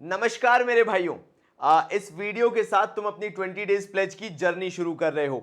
नमस्कार मेरे भाइयों। इस वीडियो के साथ तुम अपनी 20 डेज प्लेज की जर्नी शुरू कर रहे हो।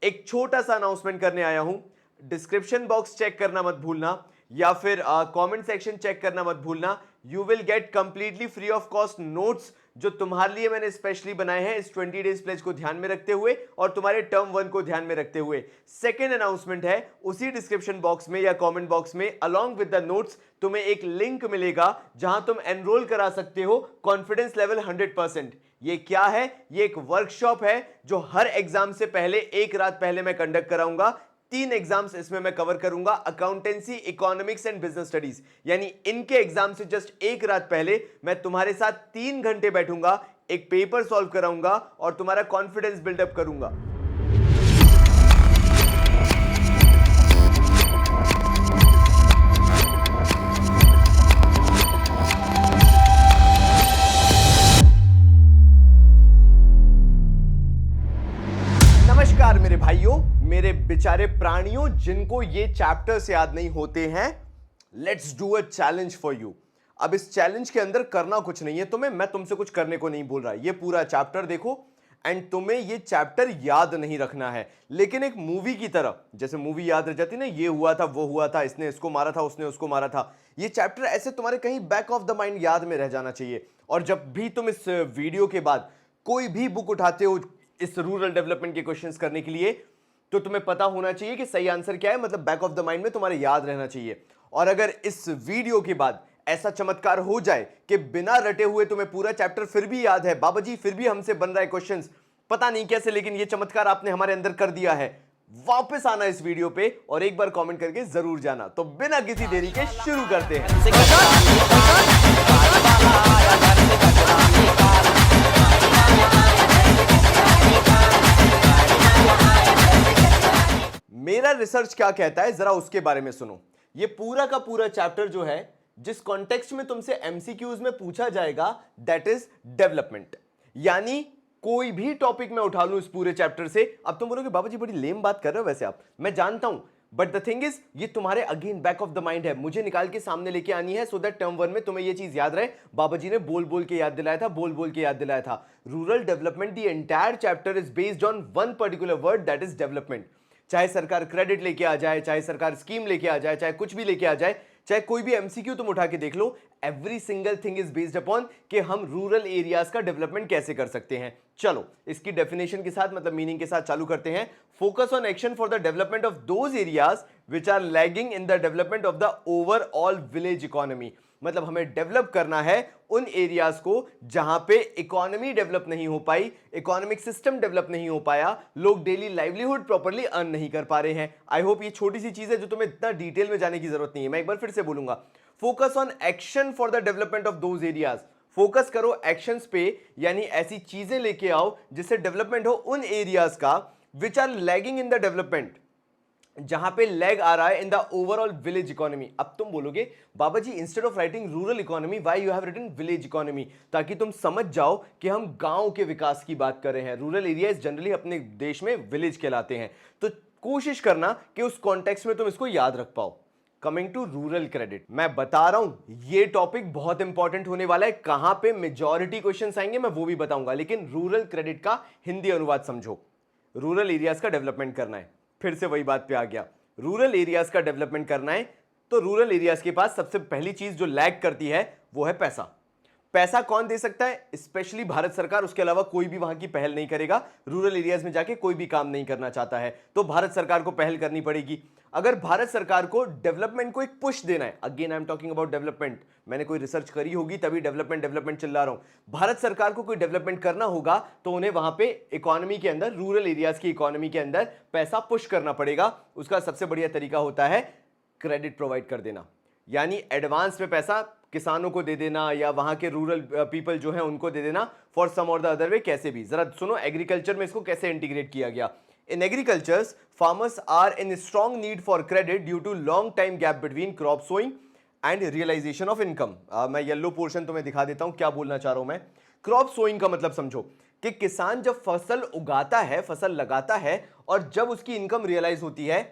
एक छोटा सा अनाउंसमेंट करने आया हूं। डिस्क्रिप्शन बॉक्स चेक करना मत भूलना या फिर कमेंट सेक्शन चेक करना मत भूलना। You will get completely free of cost notes जो तुम्हारे लिए मैंने स्पेशली बनाए हैं इस 20 डेज प्लेज को ध्यान में रखते हुए और तुम्हारे टर्म 1 को ध्यान में रखते हुए। सेकेंड अनाउंसमेंट है, उसी डिस्क्रिप्शन बॉक्स में या कमेंट बॉक्स में अलॉन्ग विद द नोट्स तुम्हें एक लिंक मिलेगा जहां तुम एनरोल करा सकते हो कॉन्फिडेंस लेवल 100%। ये क्या है? ये एक वर्कशॉप है जो हर एग्जाम से पहले एक रात पहले मैं कंडक्ट कराऊंगा। 3 एग्जाम्स इसमें मैं कवर करूंगा, accountancy, economics and business studies. यानी इनके एग्जाम से जस्ट एक रात पहले मैं तुम्हारे साथ 3 घंटे बैठूंगा, एक पेपर सॉल्व कराऊंगा और तुम्हारा कॉन्फिडेंस बिल्डअप करूंगा। नमस्कार मेरे भाइयों, मेरे बेचारे प्राणियों जिनको ये चैप्टर्स याद नहीं होते हैं। Let's do a challenge for you. अब इस चैलेंज के अंदर करना कुछ नहीं है तुम्हें, मैं तुमसे कुछ करने को नहीं बोल रहा। ये पूरा चैप्टर देखो एंड तुम्हें ये चैप्टर याद नहीं रखना है, लेकिन एक मूवी की तरह, जैसे मूवी याद रह जाती ना, ये हुआ था, वो हुआ था, इसने इसको मारा था, उसने उसको मारा था। ये चैप्टर ऐसे तुम्हारे कहीं बैक ऑफ द माइंड याद में रह जाना चाहिए। और जब भी तुम इस वीडियो के बाद कोई भी बुक उठाते हो इस रूरल डेवलपमेंट के क्वेश्चंस करने के लिए, तो तुम्हें पता होना चाहिए कि सही आंसर क्या है, मतलब बैक ऑफ द माइंड में तुम्हारे याद रहना चाहिए। और अगर इस वीडियो के बाद ऐसा चमत्कार हो जाए कि बिना रटे हुए तुम्हें पूरा चैप्टर फिर भी याद है, बाबा जी फिर भी हमसे बन रहा है क्वेश्चंस, पता नहीं कैसे, लेकिन ये चमत्कार आपने हमारे अंदर कर दिया है, वापस आना इस वीडियो पे और एक बार कमेंट करके जरूर जाना। तो बिना किसी देरी के शुरू करते हैं। मेरा रिसर्च क्या कहता है जरा उसके बारे में सुनो। ये पूरा का पूरा चैप्टर जो है, जिस कॉन्टेक्स्ट में तुमसे एमसीक्यूज में पूछा जाएगा, दैट इज डेवलपमेंट। यानी कोई भी टॉपिक मैं उठा लूं इस पूरे चैप्टर से। अब तुम बोलोगे बाबा जी बड़ी लेम बात कर रहे हो वैसे आप, मैं जानता हूं, बट द थिंग इज ये तुम्हारे again back of the mind है, मुझे निकाल के सामने लेके आनी है सो दैट टर्म 1 में तुम्हें ये चीज याद रहे। बाबा जी ने बोल बोल के याद दिलाया था, बोल बोल के याद दिलाया था। Rural development, the entire chapter is based on one particular word, that is development. चाहे सरकार क्रेडिट लेके आ जाए, चाहे सरकार स्कीम लेके आ जाए, चाहे कुछ भी लेके आ जाए, चाहे कोई भी एमसीक्यू तुम उठा के देख लो, every single thing is based upon कि हम रूरल एरियाज का डेवलपमेंट कैसे कर सकते हैं। चलो इसकी डेफिनेशन के साथ, मतलब मीनिंग के साथ चालू करते हैं। Focus on action for the development of those areas which are lagging in the development of the overall village economy. मतलब हमें डेवलप करना है उन एरियाज को जहां पे इकोनॉमी डेवलप नहीं हो पाई, इकोनॉमिक सिस्टम डेवलप नहीं हो पाया, लोग डेली लाइवलीहुड प्रॉपर्ली अर्न नहीं कर पा रहे हैं। आई होप ये छोटी सी चीज है जो तुम्हें इतना डिटेल में जाने की जरूरत नहीं है। मैं एक बार फिर से बोलूंगा, focus on action for the development of those areas. Focus करो एक्शंस पे, यानी ऐसी चीजें लेके आओ जिससे डेवलपमेंट हो उन एरियाज का which are lagging in the development, जहां पे लैग आ रहा है in the overall village economy. अब तुम बोलोगे बाबा जी instead of writing rural economy why you have written village economy, ताकि तुम समझ जाओ कि हम गांव के विकास की बात कर रहे हैं। रूरल एरियाज जनरली अपने देश में विलेज कहलाते हैं, तो कोशिश करना कि उस कॉन्टेक्स्ट में तुम इसको याद रख पाओ। कमिंग टू रूरल क्रेडिट, मैं बता रहा हूं ये टॉपिक बहुत इंपॉर्टेंट होने वाला है। कहां पे मेजॉरिटी क्वेश्चंस आएंगे मैं वो भी बताऊंगा, लेकिन रूरल क्रेडिट का हिंदी अनुवाद समझो। रूरल एरियाज का डेवलपमेंट करना है, फिर से वही बात पे आ गया, रूरल एरियाज का डेवलपमेंट करना है तो रूरल एरियाज के पास सबसे पहली चीज जो लैग करती है वो है पैसा। पैसा कौन दे सकता है? स्पेशली भारत सरकार, उसके अलावा कोई भी वहां की पहल नहीं करेगा। रूरल एरियाज में जाके कोई भी काम नहीं करना चाहता है, तो भारत सरकार को पहल करनी पड़ेगी। अगर भारत सरकार को डेवलपमेंट को एक पुश देना है, again I am talking about development, मैंने कोई रिसर्च करी होगी तभी डेवलपमेंट डेवलपमेंट चिल्ला रहा हूं। भारत सरकार को कोई डेवलपमेंट करना होगा तो उन्हें वहां पे इकोनॉमी के अंदर, रूरल एरियाज की इकोनॉमी के अंदर पैसा पुश करना पड़ेगा। उसका सबसे बढ़िया तरीका होता है क्रेडिट प्रोवाइड कर देना, यानी एडवांस में पैसा किसानों को दे देना या वहां के रूरल पीपल जो है उनको दे देना फॉर सम और द अदर वे। कैसे भी, जरा सुनो एग्रीकल्चर में इसको कैसे इंटीग्रेट किया गया। In agricultures farmers are in strong need for credit due to long time gap between crop sowing and realisation of income. मैं येलो पोर्शन तुम्हें दिखा देता हूं क्या बोलना चाह रहा हूं मैं। क्रॉप सोइंग का मतलब समझो कि किसान जब फसल उगाता है, फसल लगाता है, और जब उसकी इनकम रियलाइज होती है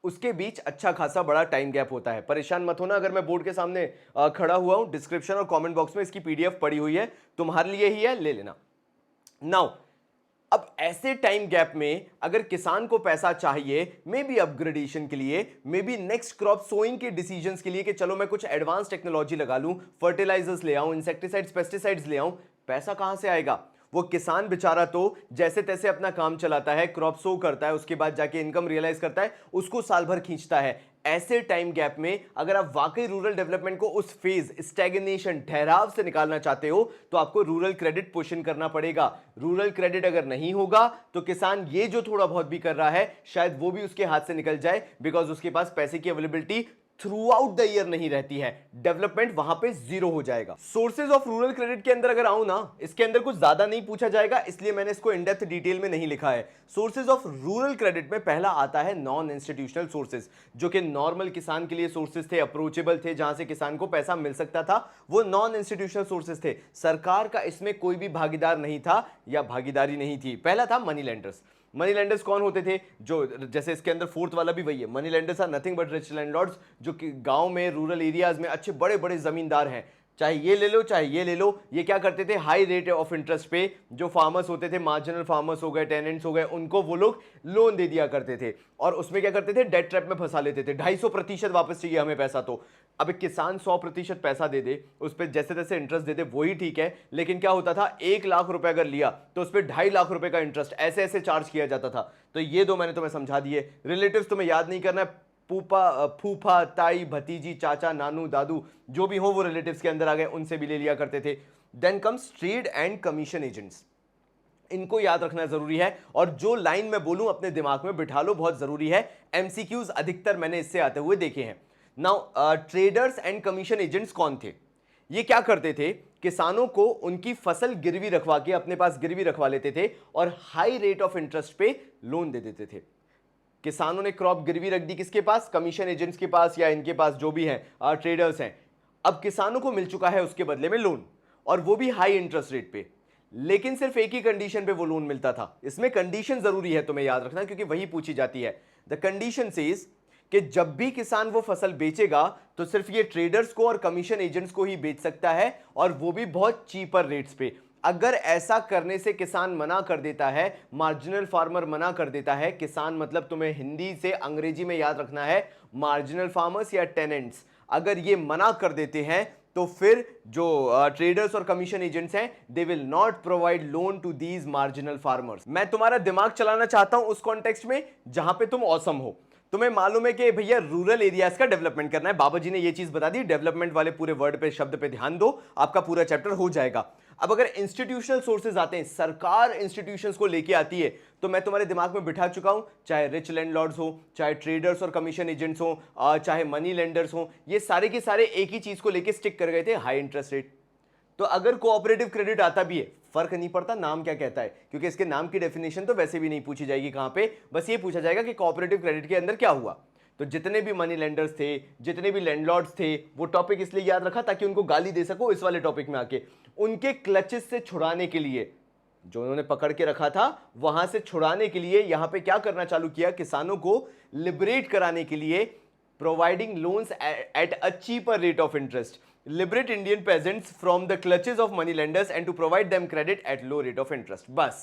उसके बीच अच्छा खासा बड़ा टाइम गैप होता है। परेशान मत होना, अगर मैं बोर्ड के सामने खड़ा हुआ हूं, डिस्क्रिप्शन और कमेंट बॉक्स में इसकी पीडीएफ पड़ी हुई है, तुम्हारे लिए ही है, ले लेना। नाउ अब ऐसे टाइम गैप में अगर किसान को पैसा चाहिए, मे बी अपग्रेडेशन के लिए, maybe next crop sowing के डिसीजंस के लिए, कि चलो मैं कुछ एडवांस टेक्नोलॉजी लगा लूं, फर्टिलाइजर्स ले आऊं, इंसेक्टिसाइड्स पेस्टिसाइड्स ले आऊं, पैसा कहां से आएगा? वो किसान बेचारा तो जैसे तैसे अपना काम चलाता है, क्रॉप सो करता है, उसके बाद जाके इनकम रियलाइज करता है, उसको साल भर खींचता है। ऐसे टाइम गैप में अगर आप वाकई रूरल डेवलपमेंट को उस फेज स्टैग्नेशन ठहराव से निकालना चाहते हो, तो आपको रूरल क्रेडिट पुश इन करना पड़ेगा। रूरल क्रेडिट अगर नहीं होगा तो किसान ये जो थोड़ा बहुत भी कर रहा है, शायद वो भी उसके हाथ से निकल जाए, बिकॉज उसके पास पैसे की availability through out the year नहीं रहती है। डेवलपमेंट वहां पे जीरो हो जाएगा। सोर्सेज ऑफ रूरल क्रेडिट के अंदर अगर आऊं ना, इसके अंदर कुछ ज्यादा नहीं पूछा जाएगा, इसलिए मैंने इसको इन डेप्थ डिटेल में नहीं लिखा है। सोर्सेज ऑफ रूरल क्रेडिट में पहला आता है नॉन इंस्टीट्यूशनल सोर्सेज, जो कि नॉर्मल किसान के लिए सोर्सेज थे, अप्रोचेबल थे, जहां से किसान को पैसा मिल सकता था, वो नॉन इंस्टीट्यूशनल सोर्सेज थे। सरकार का इसमें कोई भी भागीदार नहीं था या भागीदारी नहीं थी। पहला था मनी लेंडर्स। मनी लेंडर्स कौन होते थे? जो जैसे इसके अंदर फोर्थ वाला भी वही है, money lenders are nothing but rich landlords, जो कि गांव में, रूरल एरियाज में अच्छे बड़े बड़े जमींदार हैं, चाहे ये ले लो चाहे ये ले लो। ये क्या करते थे? हाई रेट ऑफ इंटरेस्ट पे जो फार्मर्स होते थे, मार्जिनल फार्मर्स हो गए, टेनेंट्स हो गए, उनको वो लोग लोन दे दिया करते थे, और उसमें क्या करते थे? डेट ट्रैप में फंसा लेते थे। 250% वापस चाहिए हमें पैसा। तो अब एक किसान 100% पैसा दे दे, उस पर जैसे तैसे इंटरेस्ट दे दे, वही ठीक है, लेकिन क्या होता था? 1 लाख रुपए अगर लिया तो उस पर 2.5 लाख रुपए का इंटरेस्ट ऐसे ऐसे चार्ज किया जाता था। तो ये दो मैंने तुम्हें समझा दिए। रिलेटिव्स तुम्हें याद नहीं करना है, फूफा, ताई, भतीजी, चाचा, नानू, दादू, जो भी हो वो रिलेटिव्स के अंदर आ गए, उनसे भी ले लिया करते थे। Then comes trade and commission agents, इनको याद रखना जरूरी है, और जो लाइन मैं बोलूं अपने दिमाग में बिठा लो, बहुत जरूरी है। एमसीक्यूज अधिकतर मैंने इससे आते हुए देखे हैं। Now traders and commission agents कौन थे? ये क्या करते थे? किसानों को उनकी फसल गिरवी रखवा के अपने पास गिरवी रखवा लेते थे, और हाई रेट ऑफ इंटरेस्ट पे लोन दे देते थे। किसानों ने क्रॉप गिरवी रख दी किसके पास? कमीशन एजेंट्स के पास, या इनके पास जो भी हैं ट्रेडर्स हैं। अब किसानों को मिल चुका है उसके बदले में लोन, और वो भी हाई इंटरेस्ट रेट पे, लेकिन सिर्फ एक ही कंडीशन पे वो लोन मिलता था। इसमें कंडीशन जरूरी है, तुम्हें याद रखना, क्योंकि वही पूछी जाती है। द कंडीशन सेज कि जब भी किसान वो फसल बेचेगा तो सिर्फ ये ट्रेडर्स को और कमीशन एजेंट्स को ही बेच सकता है, और वो भी बहुत चीपर रेट्स पे। अगर ऐसा करने से किसान मना कर देता है, मार्जिनल फार्मर मना कर देता है, किसान मतलब तुम्हें हिंदी से अंग्रेजी में याद रखना है, मार्जिनल फार्मर्स या टेनेंट्स, अगर ये मना कर देते हैं तो फिर जो ट्रेडर्स और कमीशन एजेंट्स हैं, they will not provide loan to these marginal farmers. मैं तुम्हारा दिमाग चलाना चाहता हूं उस कॉन्टेक्स्ट में जहां पे तुम ऑसम हो। तुम्हें मालूम है कि भैया रूरल एरियाज का डेवलपमेंट करना है, बाबा जी ने ये चीज बता दी। डेवलपमेंट वाले पूरे वर्ड पे, शब्द पे ध्यान दो, आपका पूरा चैप्टर हो जाएगा। अब अगर इंस्टीट्यूशनल सोर्सेज आते हैं, सरकार इंस्टीट्यूशंस को लेके आती है, तो मैं तुम्हारे दिमाग में बिठा चुका हूं, चाहे रिच लैंडलॉर्ड्स हो, चाहे ट्रेडर्स और कमीशन एजेंट्स हो, चाहे मनी लेंडर्स हो, ये सारे के सारे एक ही चीज को लेके स्टिक कर गए थे, हाई इंटरेस्ट रेट। तो अगर कोऑपरेटिव क्रेडिट आता भी है, फर्क नहीं पड़ता नाम क्या कहता है, क्योंकि इसके नाम की डेफिनेशन तो वैसे भी नहीं पूछी जाएगी कहां पे, बस ये पूछा जाएगा कि कोऑपरेटिव क्रेडिट के अंदर क्या हुआ। तो जितने भी मनी लेंडर्स थे, जितने भी लैंडलॉर्ड्स थे, वो टॉपिक इसलिए याद रखा ताकि उनको गाली दे सको इस वाले टॉपिक में आके। उनके क्लचेस से छुड़ाने के लिए, जो उन्होंने पकड़ के रखा था वहां से छुड़ाने के लिए, यहां पे क्या करना चालू किया? किसानों को लिबरेट कराने के लिए, providing loans at a cheaper rate of interest, liberate Indian peasants from the clutches of money lenders and to provide them credit at low rate of interest। बस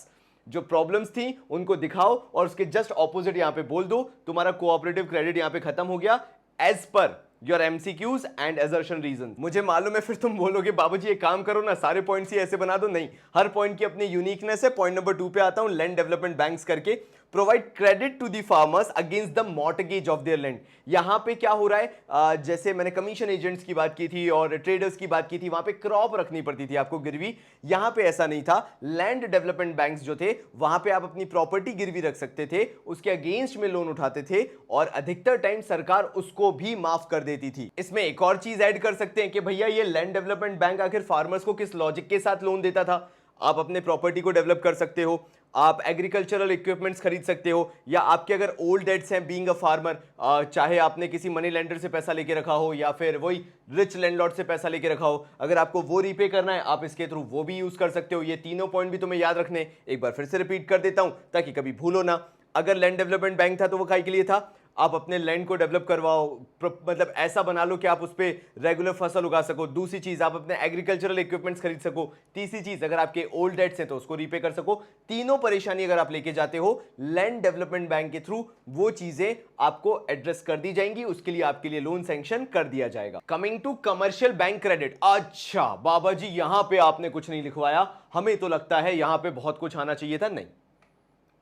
जो प्रॉब्लम्स थी उनको दिखाओ और उसके जस्ट ऑपोजिट यहां पे बोल दो, तुम्हारा कोऑपरेटिव क्रेडिट यहां पे खत्म हो गया as per your MCQs and assertion reason. मुझे मालूम है फिर तुम बोलोगे बाबूजी एक काम करो ना, सारे पॉइंट्स ही ऐसे बना दो। नहीं, हर पॉइंट की अपनी यूनिकनेस है। पॉइंट नंबर 2 पे आता हूं, लैंड डेवलपमेंट बैंक्स करके, provide credit to the farmers against the mortgage of their land. यहां पे क्या हो रहा है, जैसे मैंने कमीशन एजेंट्स की बात की थी और ट्रेडर्स की बात की थी, वहां पे क्रॉप रखनी पड़ती थी आपको गिरवी, यहां पे ऐसा नहीं था। लैंड डेवलपमेंट बैंक्स जो थे वहां पे आप अपनी प्रॉपर्टी गिरवी रख सकते थे, उसके अगेंस्ट में लोन उठाते थे, और अधिकतर टाइम सरकार उसको भी माफ कर देती थी। इसमें एक और चीज ऐड कर सकते हैं कि भैया ये लैंड डेवलपमेंट बैंक आखिर फार्मर्स को किस लॉजिक के साथ लोन देता था? आप अपने प्रॉपर्टी को डेवलप कर सकते हो, आप एग्रीकल्चरल इक्विपमेंट्स खरीद सकते हो, या आपके अगर ओल्ड डेट्स हैं बीइंग अ फार्मर, चाहे आपने किसी मनी लेंडर से पैसा लेके रखा हो या फिर वही रिच लैंडलॉर्ड से पैसा लेके रखा हो, अगर आपको वो रीपे करना है आप इसके थ्रू वो भी यूज कर सकते हो। ये तीनों पॉइंट भी तुम्हें याद रखने, एक बार फिर से रिपीट कर देता हूं ताकि कभी भूलो ना। अगर लैंड डेवलपमेंट बैंक था तो वो काय के लिए था? आप अपने लैंड को डेवलप करवाओ, मतलब ऐसा बना लो कि आप उस पर रेगुलर फसल उगा सको। दूसरी चीज, आप अपने एग्रीकल्चरल इक्विपमेंट्स खरीद सको। तीसरी चीज, अगर आपके ओल्ड डेट्स हैं तो उसको रीपे कर सको। तीनों परेशानी अगर आप लेके जाते हो लैंड डेवलपमेंट बैंक के थ्रू, वो चीजें आपको एड्रेस कर दी जाएंगी, उसके लिए आपके लिए लोन सैंक्शन कर दिया जाएगा। Coming to commercial bank credit. अच्छा बाबा जी, यहां पे आपने कुछ नहीं लिखवाया, हमें तो लगता है यहां पे बहुत कुछ आना चाहिए था। नहीं,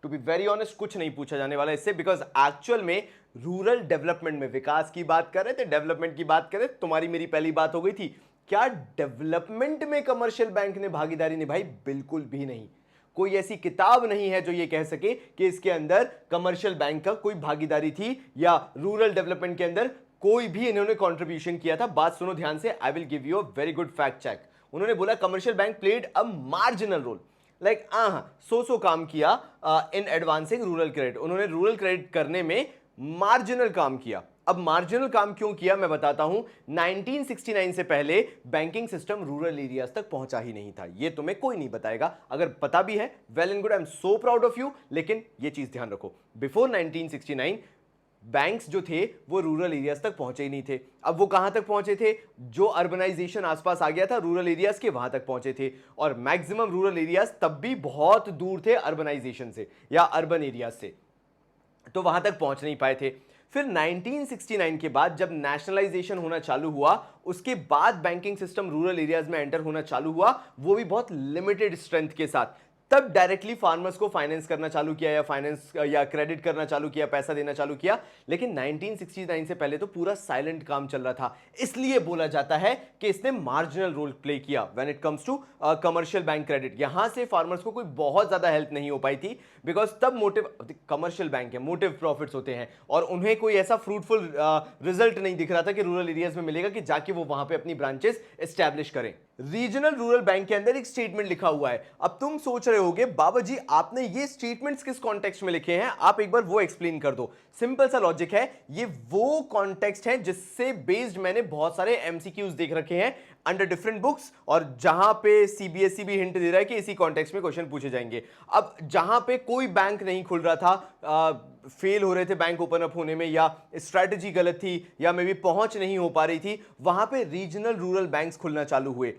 टू बी वेरी ऑनेस्ट कुछ नहीं पूछा जाने वाला इससे, बिकॉज एक्चुअल में रूरल डेवलपमेंट में विकास की बात कर रहे थे, डेवलपमेंट की बात कर रहे थे। तुम्हारी मेरी पहली बात हो गई थी, क्या डेवलपमेंट में कमर्शियल बैंक ने भागीदारी निभाई? बिल्कुल भी नहीं। कोई ऐसी किताब नहीं है जो ये कह सके कि इसके अंदर कमर्शियल बैंक का कोई भागीदारी थी या रूरल डेवलपमेंट के अंदर कोई भी इन्होंने कंट्रीब्यूशन किया था। बात सुनो ध्यान से, I will give you a very good fact check. उन्होंने बोला commercial bank played a marginal role, like so काम किया इन एडवांसिंग रूरल क्रेडिट। उन्होंने रूरल क्रेडिट करने में मार्जिनल काम किया। अब मार्जिनल काम क्यों किया मैं बताता हूं। 1969 से पहले बैंकिंग सिस्टम रूरल एरियाज तक पहुंचा ही नहीं था। ये तुम्हें कोई नहीं बताएगा, अगर पता भी है well and good, I am so proud of you. लेकिन ये चीज ध्यान रखो, बिफोर 1969 बैंक्स जो थे वो रूरल एरियाज तक पहुंचे ही नहीं थे। अब वो कहां तक पहुंचे थे? जो अर्बनाइजेशन आसपास आ गया था रूरल एरियाज के, वहां तक पहुंचे थे। और मैक्सिमम रूरल एरियाज तब भी बहुत दूर थे अर्बनाइजेशन से या अर्बन एरियाज से, तो वहां तक पहुंच नहीं पाए थे। फिर 1969 के बाद जब नेशनलाइजेशन होना चालू हुआ, उसके बाद बैंकिंग सिस्टम रूरल एरियाज में एंटर होना चालू हुआ, वो भी बहुत लिमिटेड स्ट्रेंथ के साथ। तब डायरेक्टली फार्मर्स को फाइनेंस करना चालू किया या फाइनेंस या क्रेडिट करना चालू किया, पैसा देना चालू किया। लेकिन 1969 से पहले तो पूरा साइलेंट काम चल रहा था। इसलिए बोला जाता है कि इसने मार्जिनल रोल प्ले किया when it comes to commercial bank credit. यहां से फार्मर्स को कोई बहुत ज्यादा हेल्प नहीं हो पाई थी, बिकॉज तब मोटिव, कमर्शियल बैंक है, मोटिव प्रॉफिट्स होते हैं और उन्हें कोई ऐसा फ्रूटफुल रिजल्ट नहीं दिख रहा था कि रूरल एरियाज में मिलेगा कि जाके वो वहां पे अपनी ब्रांचेस एस्टैब्लिश करें। रीजनल रूरल बैंक के अंदर एक स्टेटमेंट लिखा हुआ है। अब तुम सोच रहे होगे बाबा जी आपने ये स्टेटमेंट्स किस कॉन्टेक्स्ट में लिखे हैं, आप एक बार वो एक्सप्लेन कर दो। सिंपल सा लॉजिक है, ये वो कॉन्टेक्स्ट है जिससे बेस्ड मैंने बहुत सारे एमसीक्यूज देख रखे हैं अंडर डिफरेंट बुक्स, और जहां पे सीबीएसई भी हिंट दे रहा है कि इसी कॉन्टेक्स्ट में क्वेश्चन पूछे जाएंगे। अब जहां पे कोई बैंक नहीं खुल रहा था, फेल हो रहे थे बैंक ओपन अप होने में, या स्ट्रैटेजी गलत थी, या मे बी पहुंच नहीं हो पा रही थी, वहां पे रीजनल रूरल बैंक्स खुलना चालू हुए।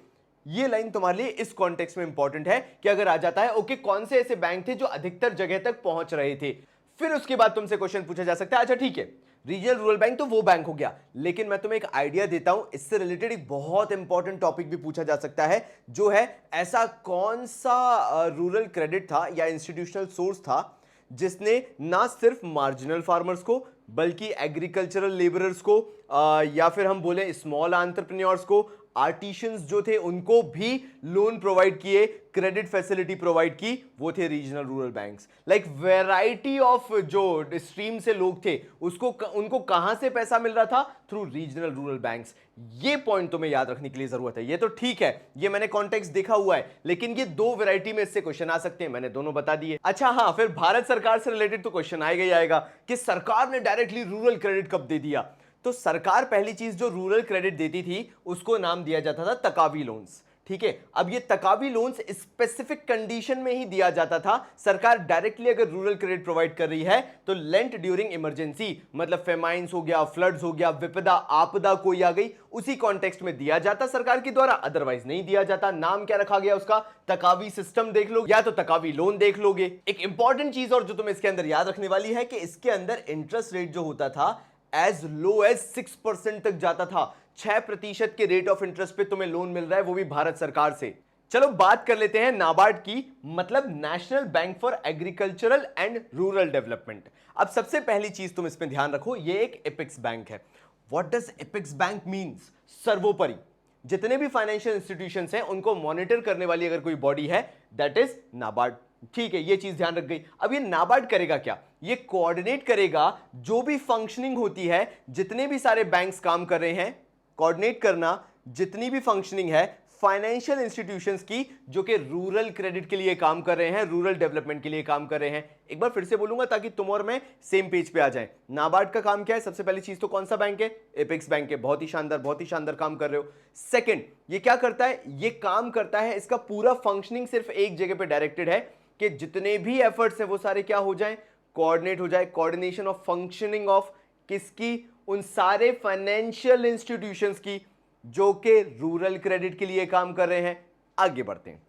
ये लाइन तुम्हारे लिए इस कॉन्टेक्स्ट में इंपॉर्टेंट है कि अगर आ जाता है ओके कौन से ऐसे बैंक थे जो अधिकतर जगह तक पहुंच रहे थे, फिर उसके बाद तुमसे क्वेश्चन पूछा जा सकता है अच्छा ठीक है रीजनल रूरल बैंक तो वो बैंक हो गया, लेकिन मैं तुम्हें एक आइडिया देता हूं, इससे रिलेटेड एक बहुत इंपॉर्टेंट टॉपिक भी पूछा जा सकता है, जो है ऐसा कौन सा रूरल क्रेडिट था या इंस्टीट्यूशनल सोर्स था जिसने ना सिर्फ मार्जिनल फार्मर्स को बल्कि एग्रीकल्चरल लेबरर्स को या फिर हम बोले स्मॉल एंटरप्रेन्योर्स को, आर्टिशियंस जो थे उनको भी लोन प्रोवाइड किए, क्रेडिट फैसिलिटी प्रोवाइड की, वो थे regional rural banks. Like variety of जो स्ट्रीम से लोग थे उसको उनको कहां से पैसा मिल रहा था? Through regional rural banks. ये पॉइंट तुम्हें याद रखने के लिए जरूरत है। ये तो ठीक है, ये मैंने कॉन्टेक्स्ट देखा हुआ है, लेकिन ये दो वैरायटी में इससे क्वेश्चन आ सकते हैं, मैंने दोनों बता दिए। अच्छा हाँ, फिर भारत सरकार से रिलेटेड तो क्वेश्चन आएगा ही आएगा कि सरकार ने डायरेक्टली रूरल क्रेडिट कब दे दिया। तो सरकार पहली चीज जो रूरल क्रेडिट देती थी उसको नाम दिया जाता था तकावी लोन्स। ठीक है, अब ये तकावी लोन्स स्पेसिफिक कंडीशन में ही दिया जाता था। सरकार डायरेक्टली अगर रूरल क्रेडिट प्रोवाइड कर रही है तो लेंट ड्यूरिंग इमरजेंसी, मतलब फेमाइंस हो गया, फ्लड्स हो गया, विपदा आपदा कोई आ गई, उसी कॉन्टेक्स्ट में दिया जाता सरकार के द्वारा, अदरवाइज नहीं दिया जाता। नाम क्या रखा गया उसका? तकावी सिस्टम देख लो या तो तकावी लोन देख लोगे। एक इंपॉर्टेंट चीज और जो तुम्हें इसके अंदर याद रखने वाली है कि इसके अंदर इंटरेस्ट रेट जो होता था एज लो एज 6% तक जाता था। 6% के रेट ऑफ इंटरेस्ट पे तुम्हें लोन मिल रहा है, वो भी भारत सरकार से। चलो बात कर लेते हैं नाबार्ड की, मतलब national bank for agricultural and rural development. अब सबसे पहली चीज तुम इसमें ध्यान रखो, ये एक एपिक्स बैंक है। What does apex bank means? सर्वोपरि जितने भी फाइनेंशियल इंस्टीट्यूशंस हैं उनको मॉनिटर करने वाली अगर कोई बॉडी है दैट इज नाबार्ड। ठीक है, ये चीज ध्यान रख गई। अब ये नाबार्ड करेगा क्या? ये कोऑर्डिनेट करेगा जो भी फंक्शनिंग होती है, जितने भी सारे बैंक्स काम कर रहे हैं, कोऑर्डिनेट करना जितनी भी फंक्शनिंग है फाइनेंशियल इंस्टीट्यूशंस की जो कि रूरल क्रेडिट के लिए काम कर रहे हैं, रूरल डेवलपमेंट के लिए काम कर रहे हैं। एक बार फिर से बोलूंगा ताकि तुम और मैं सेम पेज पे आ जाएं। नाबार्ड का काम क्या है? सबसे पहली चीज तो कौन सा बैंक है? एपेक्स बैंक है। बहुत ही शानदार काम कर रहे हो। सेकंड, ये क्या करता है? ये काम करता है, इसका पूरा फंक्शनिंग सिर्फ एक जगह पे डायरेक्टेड है कि जितने भी एफर्ट्स हैं वो सारे क्या हो जाएं? कोऑर्डिनेट हो जाए। कोऑर्डिनेशन ऑफ फंक्शनिंग ऑफ किसकी? उन सारे फाइनेंशियल इंस्टीट्यूशंस की जो कि रूरल क्रेडिट के लिए काम कर रहे हैं। आगे बढ़ते हैं।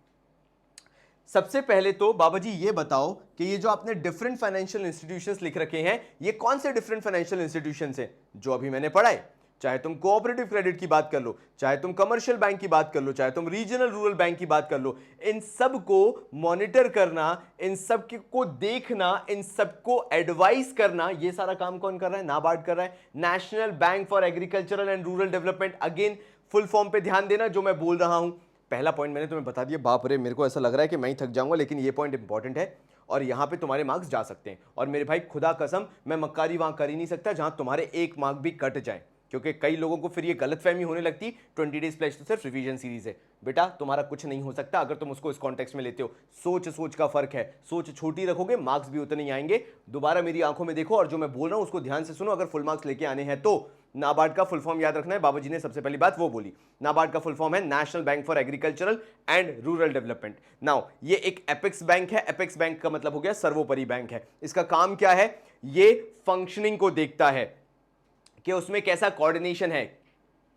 सबसे पहले तो बाबा जी ये बताओ कि ये जो आपने डिफरेंट फाइनेंशियल इंस्टीट्यूशंस लिख रखे हैं, ये कौन से डिफरेंट फाइनेंशियल इंस्टीट्यूशंस हैं जो अभी मैंने पढ़ाए? चाहे तुम कोऑपरेटिव क्रेडिट की बात कर लो, चाहे तुम कमर्शियल बैंक की बात कर लो, चाहे तुम रीजनल रूरल बैंक की बात कर लो, इन सब को मॉनिटर करना, इन सब को देखना, इन सबको एडवाइस करना, ये सारा काम कौन कर रहा है? नाबार्ड कर रहा है। National bank for agricultural and rural development. Again full form पे ध्यान देना जो मैं बोल रहा हूं। पहला पॉइंट मैंने तुम्हें बता दिया। बाप रे, मेरे को ऐसा लग रहा है कि मैं ही थक जाऊंगा, लेकिन ये पॉइंट इंपॉर्टेंट है और यहां पे तुम्हारे मार्क्स जा सकते हैं। और मेरे भाई खुदा कसम, मैं मक्कारी वहां कर ही नहीं सकता जहां तुम्हारे एक मार्क भी कट जाए, क्योंकि कई लोगों को फिर ये गलतफहमी होने लगती 20 डेज प्लेज तो सिर्फ रिवीजन सीरीज है। बेटा तुम्हारा कुछ नहीं हो सकता अगर तुम उसको इस कॉन्टेक्स्ट में लेते हो। सोच का फर्क है। सोच छोटी रखोगे, मार्क्स भी उतने ही आएंगे। दोबारा मेरी आंखों में देखो और जो मैं बोल रहा हूं उसको ध्यान से सुनो। अगर फुल मार्क्स लेके आने हैं तो नाबार्ड का फुल फॉर्म याद रखना है। बाबा जी ने सबसे पहली बात वो बोली। नाबार्ड का फुल फॉर्म है national bank for agricultural and rural development. Now ये एक एपेक्स बैंक है। एपेक्स बैंक का मतलब हो गया सर्वोपरि बैंक है। इसका काम क्या है? ये फंक्शनिंग को देखता है कि उसमें कैसा कोऑर्डिनेशन है।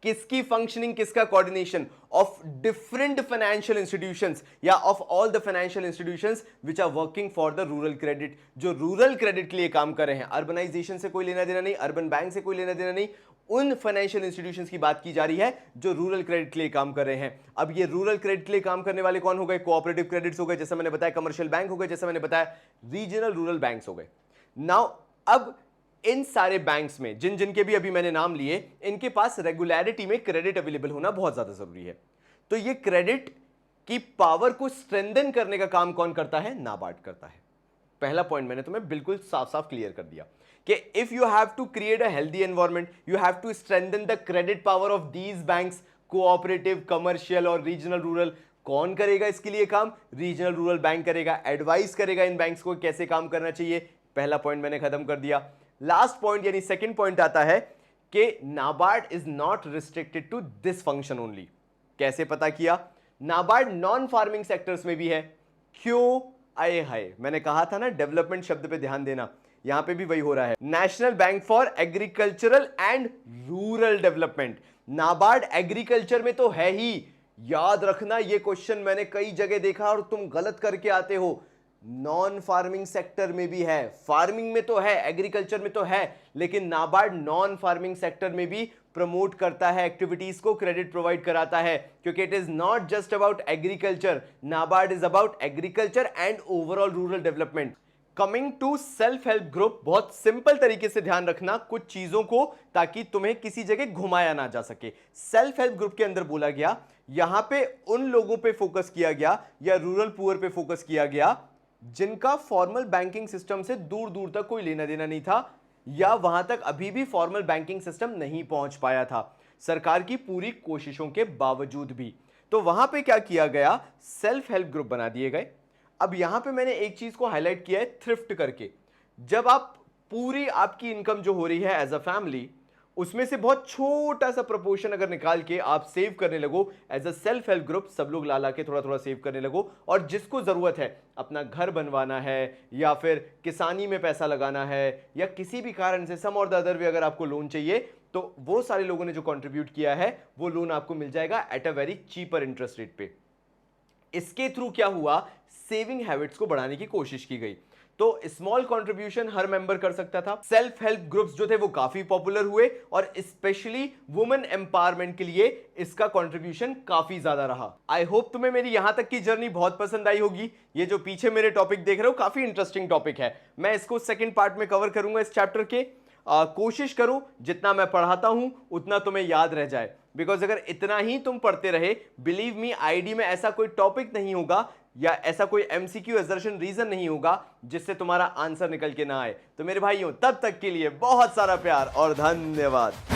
किसकी फंक्शनिंग, किसका coordination? Of different financial institutions या of all the financial institutions which are working for the rural credit, जो रूरल क्रेडिट के लिए काम कर रहे हैं। अर्बनाइजेशन से कोई लेना देना नहीं, अर्बन बैंक से कोई लेना देना नहीं। उन फाइनेंशियल इंस्टीट्यूशंस की बात की जा रही है जो रूरल क्रेडिट के लिए काम कर रहे हैं। अब ये रूरल क्रेडिट के लिए काम करने वाले कौन हो गए? कोऑपरेटिव क्रेडिट्स हो गए, जैसा मैंने बताया, कमर्शियल बैंक हो गए, जैसा मैंने बताया, रीजनल रूरल बैंक्स हो गए। नाउ अब इन सारे बैंक्स में जिन जिन के भी अभी मैंने नाम लिए, इनके पास रेगुलरिटी में क्रेडिट अवेलेबल होना बहुत ज्यादा जरूरी है। तो ये क्रेडिट की पावर को स्ट्रेंथन करने का काम कौन करता है? नाबार्ड करता है। पहला पॉइंट मैंने तुम्हें बिल्कुल साफ साफ क्लियर कर दिया कि if you have to create a healthy environment, you have to strengthen the credit power of these banks, cooperative, commercial और रीजनल रूरल। कौन करेगा इसके लिए काम? रीजनल रूरल बैंक करेगा, एडवाइस करेगा इन बैंक्स को कैसे काम करना चाहिए। पहला पॉइंट मैंने खत्म कर दिया। लास्ट पॉइंट यानी सेकंड पॉइंट आता है कि NABARD is not restricted to this function only. कैसे पता किया? नाबार्ड नॉन फार्मिंग सेक्टर्स में भी है। क्यों? आए हाय, मैंने कहा था ना डेवलपमेंट शब्द पे ध्यान देना, यहां पे भी वही हो रहा है। National bank for agricultural and rural development. NABARD agriculture में तो है ही। याद रखना, ये क्वेश्चन मैंने कई जगह देखा और तुम गलत करके आते हो। नॉन फार्मिंग सेक्टर में भी है, फार्मिंग में तो है, एग्रीकल्चर में तो है, लेकिन नाबार्ड नॉन फार्मिंग सेक्टर में भी प्रमोट करता है एक्टिविटीज को, क्रेडिट प्रोवाइड कराता है, क्योंकि it is not just about agriculture. NABARD is about agriculture and overall rural development. Coming to self help group, बहुत सिंपल तरीके से ध्यान रखना कुछ चीजों को, ताकि तुम्हें किसी जगह घुमाया ना जा सके। सेल्फ हेल्प ग्रुप के अंदर बोला गया, यहां पे उन लोगों पे फोकस किया गया या रूरल पुअर पे फोकस किया गया जिनका फॉर्मल बैंकिंग सिस्टम से दूर दूर तक कोई लेना देना नहीं था, या वहां तक अभी भी फॉर्मल बैंकिंग सिस्टम नहीं पहुंच पाया था सरकार की पूरी कोशिशों के बावजूद भी। तो वहां पे क्या किया गया? सेल्फ हेल्प ग्रुप बना दिए गए। अब यहां पे मैंने एक चीज को हाईलाइट किया है, थ्रिफ्ट करके। जब आप पूरी आपकी इनकम जो हो रही है एज अ फैमिली, उसमें से बहुत छोटा सा प्रोपोर्शन अगर निकाल के आप सेव करने लगो as a self help group, सब लोग ला के थोड़ा थोड़ा सेव करने लगो, और जिसको जरूरत है, अपना घर बनवाना है या फिर किसानी में पैसा लगाना है या किसी भी कारण से सम और द अदर वे अगर आपको लोन चाहिए, तो वो सारे लोगों ने जो कंट्रीब्यूट किया है वो लोन आपको मिल जाएगा at a very cheaper interest rate पे। इसके थ्रू क्या हुआ? सेविंग हैबिट्स को बढ़ाने की कोशिश की गई। तो स्मॉल कंट्रीब्यूशन हर मेंबर कर सकता था। सेल्फ हेल्प ग्रुप्स जो थे वो काफी पॉपुलर हुए और स्पेशली वुमेन एम्पावरमेंट के लिए इसका कंट्रीब्यूशन काफी ज्यादा रहा। आई होप तुम्हें मेरी यहां तक की जर्नी बहुत पसंद आई होगी। ये जो पीछे मेरे टॉपिक देख रहे हो काफी इंटरेस्टिंग टॉपिक है। मैं इसको सेकंड पार्ट में कवर करूंगा इस चैप्टर के। कोशिश करो जितना मैं पढ़ाता हूं उतना तुम्हें याद रह जाए, बिकॉज अगर इतना ही तुम पढ़ते रहे, बिलीव मी, आईडी में ऐसा कोई टॉपिक नहीं होगा या ऐसा कोई एमसीक्यू असर्शन रीजन नहीं होगा जिससे तुम्हारा आंसर निकल के ना आए। तो मेरे भाइयों, तब तक के लिए बहुत सारा प्यार और धन्यवाद।